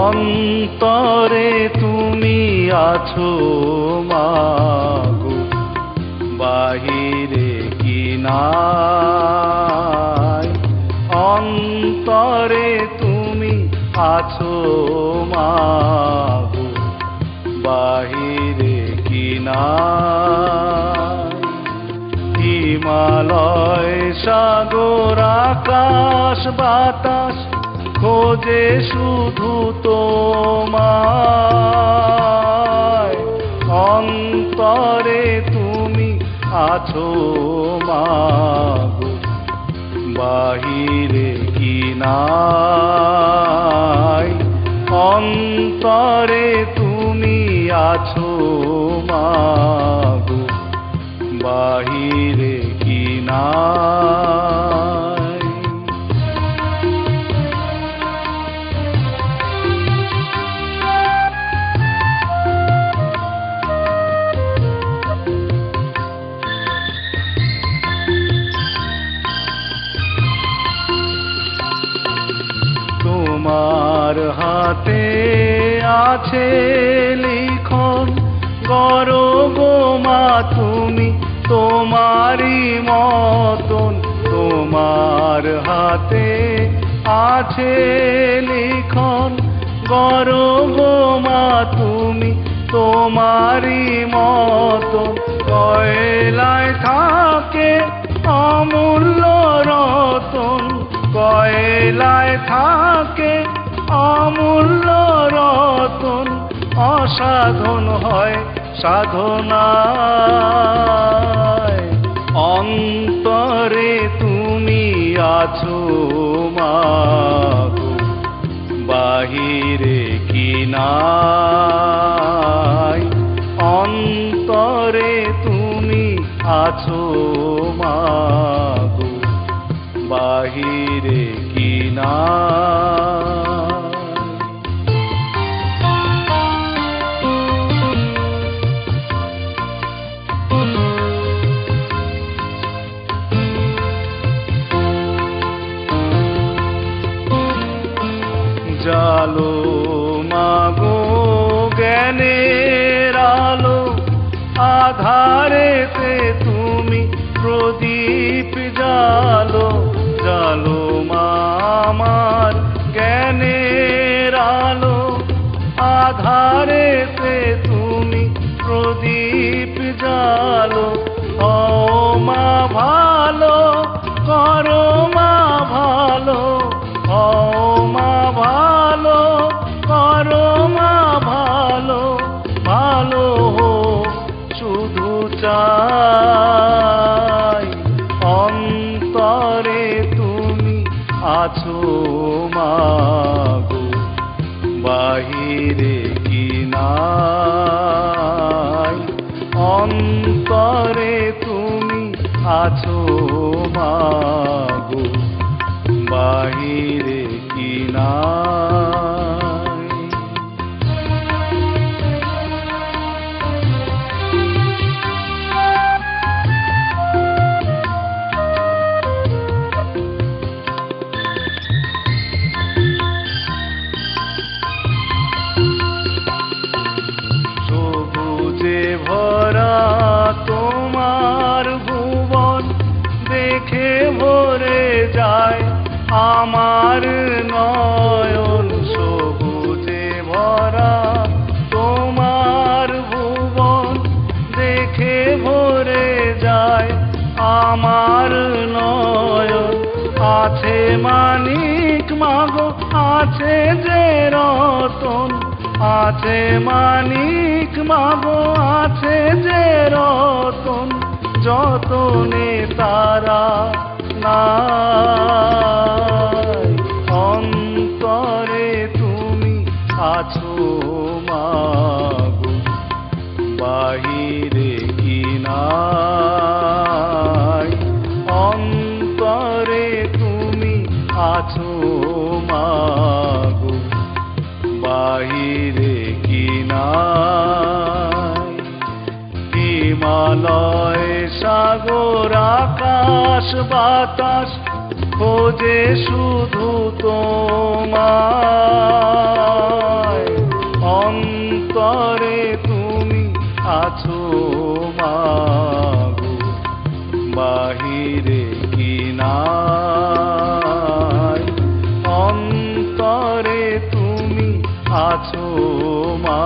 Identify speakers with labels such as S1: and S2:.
S1: অন্তরে তুমি আছো মাগো, বাহিরে কি নাই। অন্তরে তুমি আছো মাগো, বাহিরে কি নাই। হিমালয় সাগর আকাশ বাতাস খোঁজে শুধু তোমায়। অন্তরে তুমি আছো মাগো, বাহিরে কি নাই। অন্তরে তুমি আছো মাগো, বাহিরে কি নাই। তোমার হাতে আছে লিখন, গড়ো গো মা তুমি তোমারই মতন। তোমার হাতে আছে লিখন, গড়ো গো মা তুমি তোমারই মতন। কয়লায় থাকে অমূল্য রতন, কয়লায় থাকে অমূল্য রতন। অসাধন হয় সাধনায়। অন্তরে তুমি আছো মাগো, বাহিরে কি নাই। অন্তরে তুমি আছো মাগো, বাহিরে কি নাই। জালো মাগো জ্ঞানের আলো, আধারেতে তুমি প্রদীপ জালো। জালো মা আমার জ্ঞানের আলো, আধারেতে তুমি প্রদীপ জালো। ও মা ভালো করো মা ভালো, ও মা ভালো করো মা ভালো। ভালো শুধু চাই। অন্তরে তুমি আছো মাগো, বাহিরে কি নাই। অন্তরে তুমি আছো মাগো, বাহিরে কি নাই। সবুজে ভরা তোমার ভুবন, দেখে ভরে যায় আমার নয়ন। সবুজে ভরা তোমার ভুবন, দেখে ভরে যায় আমার নয়ন। আছে মানিক মাগো আছে যে রতন, আছে মানিক মাগো আছে যে রতন। যতনে তারা নাই। অন্তরে তুমি আছো মাগো, বাহিরে কি নাই। অন্তরে তুমি আছো মাগো, বাহিরে কি নাই। হিমালয় সাগর আকাশ বাতাস খোঁজে শুধু তোমায়। অন্তরে তুমি আছো মাগো, বাহিরে কি নাই, অন্তরে তুমি আছো মা।